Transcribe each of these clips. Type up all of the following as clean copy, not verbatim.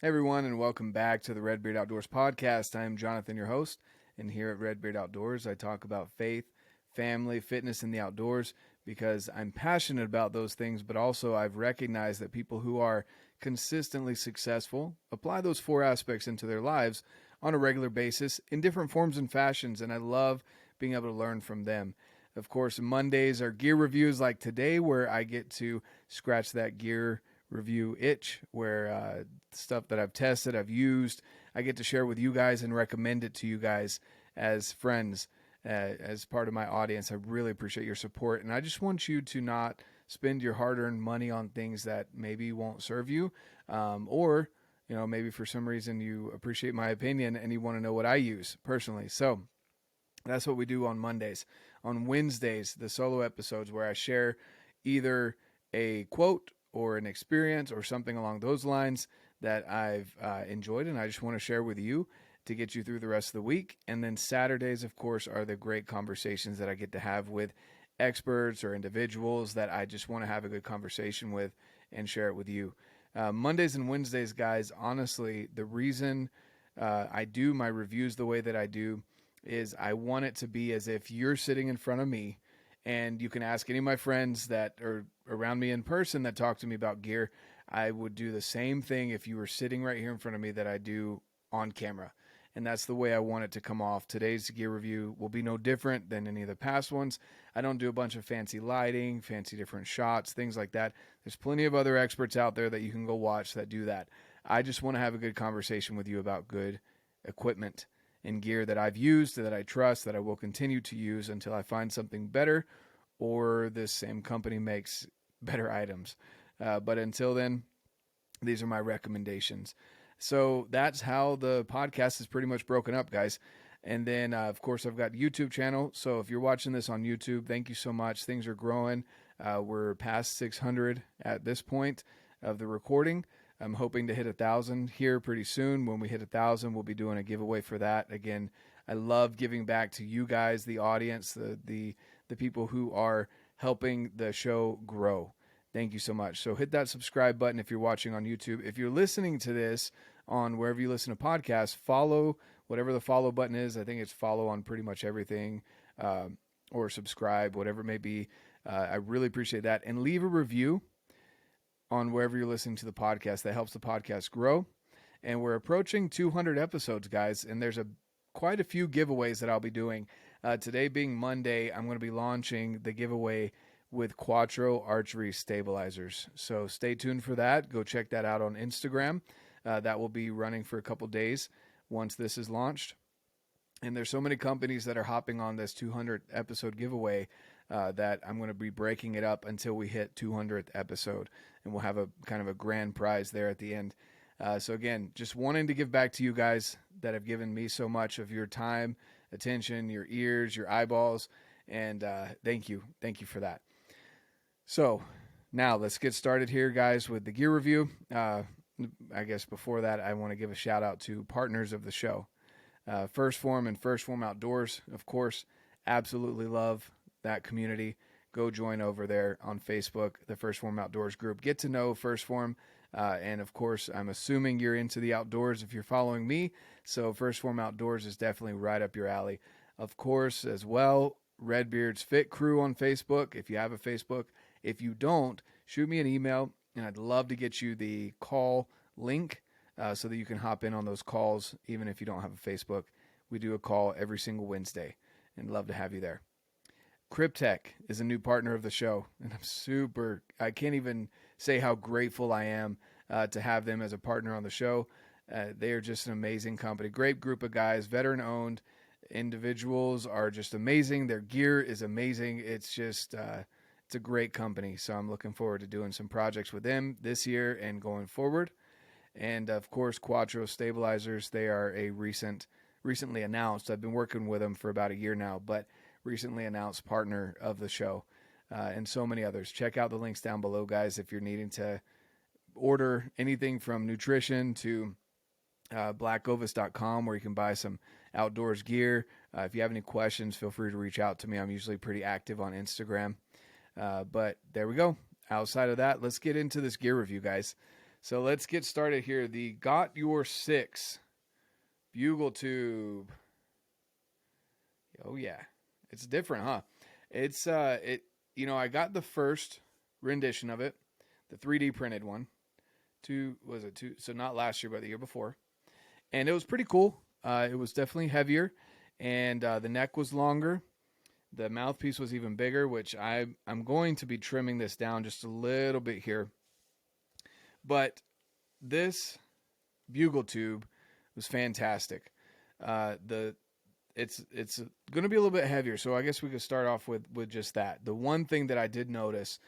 Hey everyone, and welcome back to the RedBeard Outdoors podcast. I am Jonathan, your host, and here at RedBeard Outdoors, I talk about faith, family, fitness, and the outdoors because I'm passionate about those things, but also I've recognized that people who are consistently successful apply those four aspects into their lives on a regular basis in different forms and fashions, and I love being able to learn from them. Of course, Mondays are gear reviews like today, where I get to scratch that gear review itch, where stuff that I've tested, I've used, I get to share with you guys and recommend it to you guys as friends, as part of my audience. I really appreciate your support, and I just want you to not spend your hard-earned money on things that maybe won't serve you, or maybe for some reason you appreciate my opinion and you want to know what I use personally. So that's what we do on Mondays. On Wednesdays, the solo episodes where I share either a quote or an experience or something along those lines that I've enjoyed and I just want to share with you to get you through the rest of the week. And then Saturdays, of course, are the great conversations that I get to have with experts or individuals that I just want to have a good conversation with and share it with you. Mondays and Wednesdays, guys, honestly, the reason I do my reviews the way that I do is I want it to be as if you're sitting in front of me and you can ask any of my friends that are around me in person that talk to me about gear. I would do the same thing if you were sitting right here in front of me that I do on camera. And that's the way I want it to come off. Today's gear review will be no different than any of the past ones. I don't do a bunch of fancy lighting, fancy different shots, things like that. There's plenty of other experts out there that you can go watch that do that. I just want to have a good conversation with you about good equipment and gear that I've used, that I trust, that I will continue to use until I find something better or this same company makes better items. But until then, these are my recommendations. So that's how the podcast is pretty much broken up, guys. And then, of course, I've got YouTube channel. So if you're watching this on YouTube, thank you so much. Things are growing. We're past 600 at this point of the recording. I'm hoping to hit 1,000 here pretty soon. When we hit 1,000, we'll be doing a giveaway for that. Again, I love giving back to you guys, the audience, the people who are helping the show grow. Thank you so much. So hit that subscribe button if you're watching on YouTube. If you're listening to this on wherever you listen to podcasts, follow whatever the follow button is. I think it's follow on pretty much everything, or subscribe, whatever it may be. I really appreciate that. And leave a review on wherever you're listening to the podcast. That helps the podcast grow. And we're approaching 200 episodes, guys, and there's quite a few giveaways that I'll be doing. Today being Monday, I'm going to be launching the giveaway with Quattro Archery stabilizers. So stay tuned for that. Go check that out on Instagram. That will be running for a couple days once this is launched. And there's so many companies that are hopping on this 200 episode giveaway that I'm going to be breaking it up until we hit 200th episode. And we'll have a kind of a grand prize there at the end. So again, just wanting to give back to you guys that have given me so much of your time, attention, your ears, your eyeballs. And thank you. Thank you for that. So now let's get started here, guys, with the gear review. I guess before that, I want to give a shout out to partners of the show. First Phorm and First Phorm Outdoors, of course, absolutely love that community. Go join over there on Facebook, the First Phorm Outdoors group. Get to know First Phorm. And of course, I'm assuming you're into the outdoors if you're following me. So First Phorm Outdoors is definitely right up your alley. Of course, as well, RedBeard's Fit Crew on Facebook, if you have a Facebook. If you don't, shoot me an email, and I'd love to get you the call link so that you can hop in on those calls, even if you don't have a Facebook. We do a call every single Wednesday, and love to have you there. Kryptek is a new partner of the show, and I can't even say how grateful I am to have them as a partner on the show. They are just an amazing company. Great group of guys, veteran-owned individuals are just amazing. Their gear is amazing. It's just... it's a great company, so I'm looking forward to doing some projects with them this year and going forward. And, of course, Quattro Stabilizers, they are a recently announced, I've been working with them for about a year now, but recently announced partner of the show, and so many others. Check out the links down below, guys, if you're needing to order anything from nutrition to BlackOvis.com, where you can buy some outdoors gear. If you have any questions, feel free to reach out to me. I'm usually pretty active on Instagram. But there we go. Outside of that, let's get into this gear review, guys. So let's get started here. The Got Your 6 Bugle Tube. Oh yeah, it's different, huh? It's I got the first rendition of it, the 3D printed one. So not last year, but the year before, and it was pretty cool. It was definitely heavier, and the neck was longer. The mouthpiece was even bigger, which I'm going to be trimming this down just a little bit here. But this bugle tube was fantastic. It's going to be a little bit heavier, so I guess we could start off with just that. The one thing that I did notice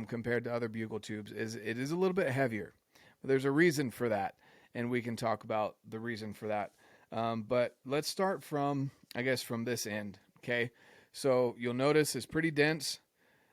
compared to other bugle tubes is it is a little bit heavier. But there's a reason for that, and we can talk about the reason for that. But let's start from this end, okay? So you'll notice it's pretty dense.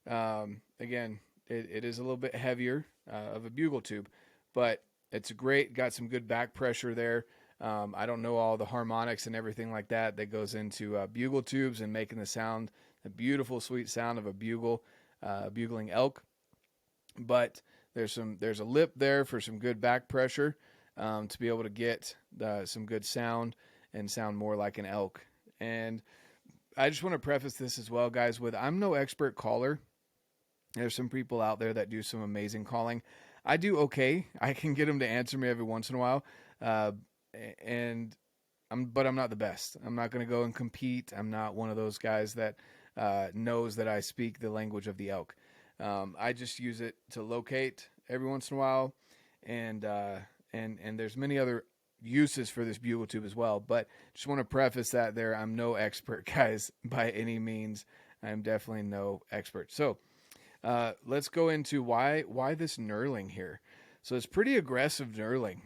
Again, it is a little bit heavier of a bugle tube, but it's great. Got some good back pressure there. I don't know all the harmonics and everything like that goes into bugle tubes and making the beautiful, sweet sound of a bugling elk. But there's a lip there for some good back pressure to be able to get some good sound and sound more like an elk. And I just want to preface this as well, guys, with I'm no expert caller. There's some people out there that do some amazing calling. I do okay. I can get them to answer me every once in a while, but I'm not the best. I'm not going to go and compete. I'm not one of those guys that knows that I speak the language of the elk. I just use it to locate every once in a while, and there's many other uses for this bugle tube as well. But just want to preface that there. I'm no expert, guys, by any means. I'm definitely no expert. So let's go into why this knurling here. So it's pretty aggressive knurling.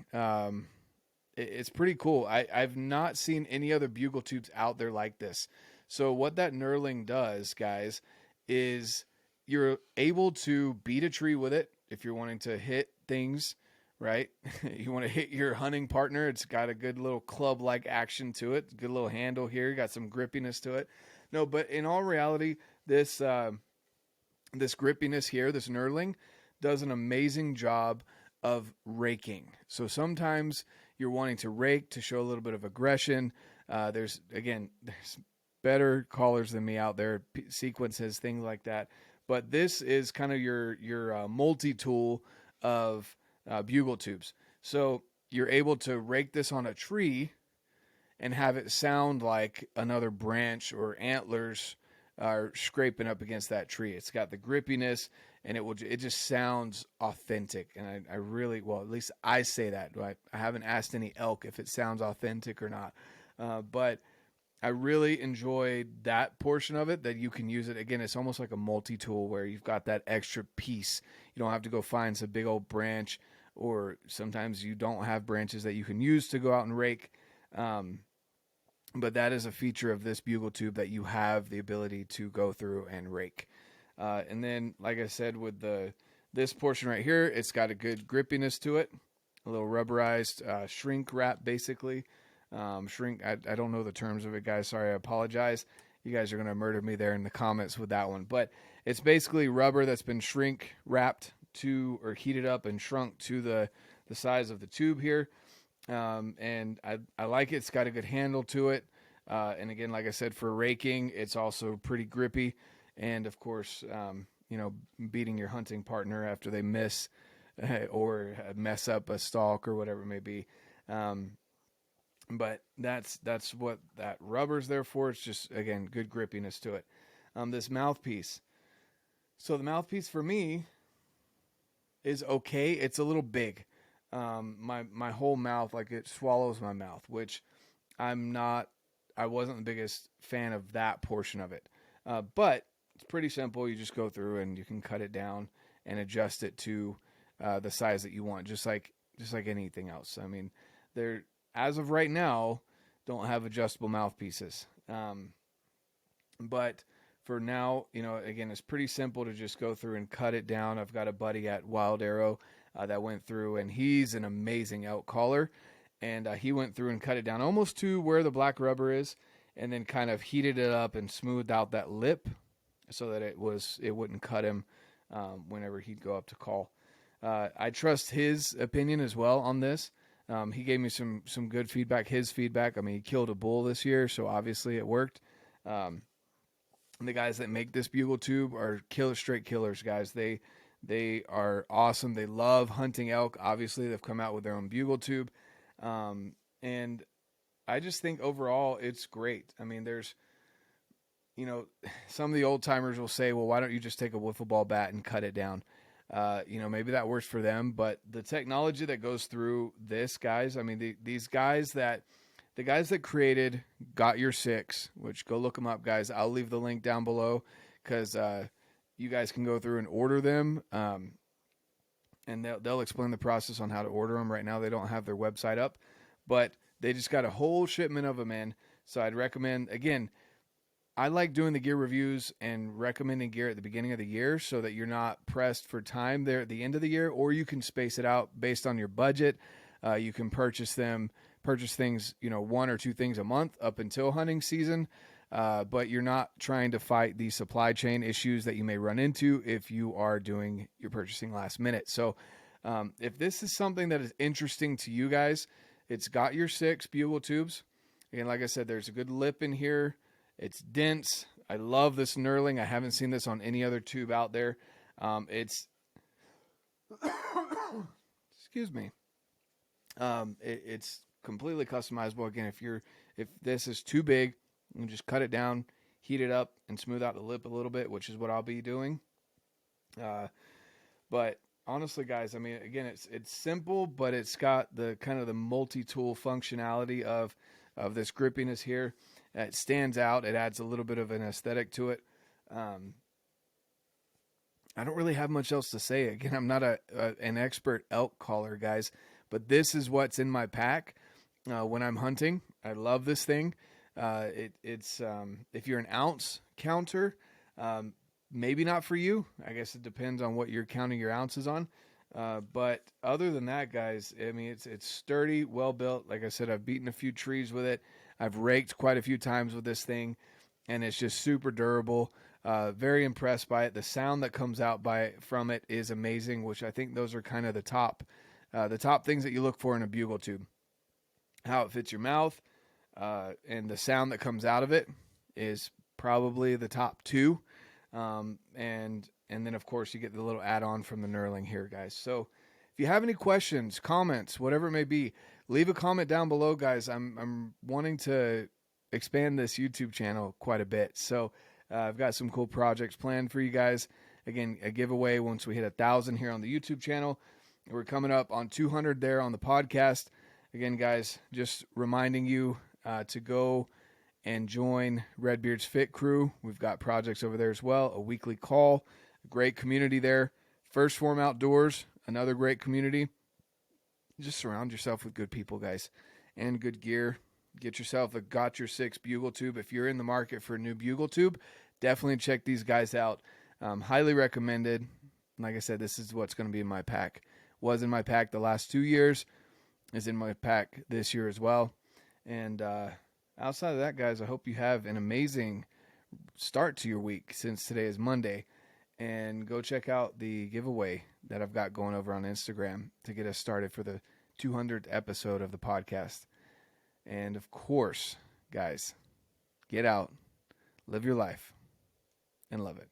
It's pretty cool. I've not seen any other bugle tubes out there like this. So what that knurling does, guys, is you're able to beat a tree with it if you're wanting to hit things, right? You want to hit your hunting partner. It's got a good little club-like action to it. Good little handle here. Got some grippiness to it. No, but in all reality, this grippiness here, this knurling, does an amazing job of raking. So sometimes you're wanting to rake to show a little bit of aggression. There's better callers than me out there, sequences, things like that. But this is kind of your multi-tool of bugle tubes. So you're able to rake this on a tree and have it sound like another branch or antlers are scraping up against that tree. It's got the grippiness, and it just sounds authentic. And I really, well, at least I say that. Right? I haven't asked any elk if it sounds authentic or not, but I really enjoyed that portion of it, that you can use it. Again, it's almost like a multi-tool where you've got that extra piece. You don't have to go find some big old branch, or sometimes you don't have branches that you can use to go out and rake. But that is a feature of this bugle tube, that you have the ability to go through and rake. And then, like I said, with this portion right here, it's got a good grippiness to it. A little rubberized shrink wrap, basically. Shrink, I don't know the terms of it, guys. Sorry, I apologize. You guys are going to murder me there in the comments with that one. But it's basically rubber that's been shrink wrapped to, or heated up and shrunk to the size of the tube here. And I like it. It's got a good handle to it. And again, like I said, for raking, it's also pretty grippy. And of course, beating your hunting partner after they miss or mess up a stalk or whatever it may be. But that's what that rubber's there for. It's just, again, good grippiness to it. This mouthpiece. So the mouthpiece for me is okay. It's a little big. My whole mouth, like, it swallows my mouth, which I wasn't the biggest fan of that portion of it. But it's pretty simple. You just go through and you can cut it down and adjust it to the size that you want, just like anything else. I mean, as of right now, don't have adjustable mouthpieces. But for now, again, it's pretty simple to just go through and cut it down. I've got a buddy at Wild Arrow that went through, and he's an amazing elk caller. And he went through and cut it down almost to where the black rubber is, and then kind of heated it up and smoothed out that lip so that it wouldn't cut him whenever he'd go up to call. I trust his opinion as well on this. He gave me some good feedback. His feedback. I mean, he killed a bull this year, so obviously it worked. The guys that make this bugle tube are straight killers, guys. They are awesome. They love hunting elk. Obviously, they've come out with their own bugle tube, and I just think overall it's great. I mean, there's, some of the old timers will say, well, why don't you just take a wiffle ball bat and cut it down? Maybe that works for them, but the technology that goes through this, guys, I mean, the guys that created Got Your Six, which go look them up, guys. I'll leave the link down below because you guys can go through and order them, and they'll explain the process on how to order them. Right now, they don't have their website up, but they just got a whole shipment of them in. So I'd recommend, again, I like doing the gear reviews and recommending gear at the beginning of the year so that you're not pressed for time there at the end of the year, or you can space it out based on your budget. You can purchase things, 1 or 2 things a month up until hunting season. But you're not trying to fight the supply chain issues that you may run into if you are doing your purchasing last minute. So, if this is something that is interesting to you guys, it's Got Your Six bugle tubes. Again, like I said, there's a good lip in here. It's dense. I love this knurling. I haven't seen this on any other tube out there. It's excuse me. It's completely customizable. Again, if this is too big, you can just cut it down, heat it up, and smooth out the lip a little bit, which is what I'll be doing. But honestly, guys, I mean, again, it's simple, but it's got the kind of the multi-tool functionality of this grippiness here. It stands out. It adds a little bit of an aesthetic to it. I don't really have much else to say. Again, I'm not an expert elk caller, guys, but this is what's in my pack when I'm hunting. I love this thing. It's if you're an ounce counter, maybe not for you. I guess it depends on what you're counting your ounces on. But other than that, guys, I mean, it's sturdy, well built. Like I said, I've beaten a few trees with it. I've raked quite a few times with this thing, and it's just super durable. Very impressed by it. The sound that comes out from it is amazing, which I think those are kind of the top things that you look for in a bugle tube. How it fits your mouth, and the sound that comes out of it is probably the top 2. And then of course you get the little add-on from the knurling here, guys. So if you have any questions, comments, whatever it may be, leave a comment down below, guys. I'm wanting to expand this YouTube channel quite a bit. So I've got some cool projects planned for you guys. Again, a giveaway once we hit 1,000 here on the YouTube channel. We're coming up on 200 there on the podcast. Again, guys, just reminding you to go and join RedBeard's Fit Crew. We've got projects over there as well, a weekly call, a great community there. First Phorm Outdoors, another great community. Just surround yourself with good people, guys, and good gear. Get yourself a Got Your Six bugle tube. If you're in the market for a new bugle tube, definitely check these guys out. Highly recommended. Like I said, this is what's going to be in my pack. Was in my pack the last 2 years. Is in my pack this year as well. And outside of that, guys, I hope you have an amazing start to your week since today is Monday. And go check out the giveaway that I've got going over on Instagram to get us started for the 200th episode of the podcast. And of course, guys, get out, live your life, and love it.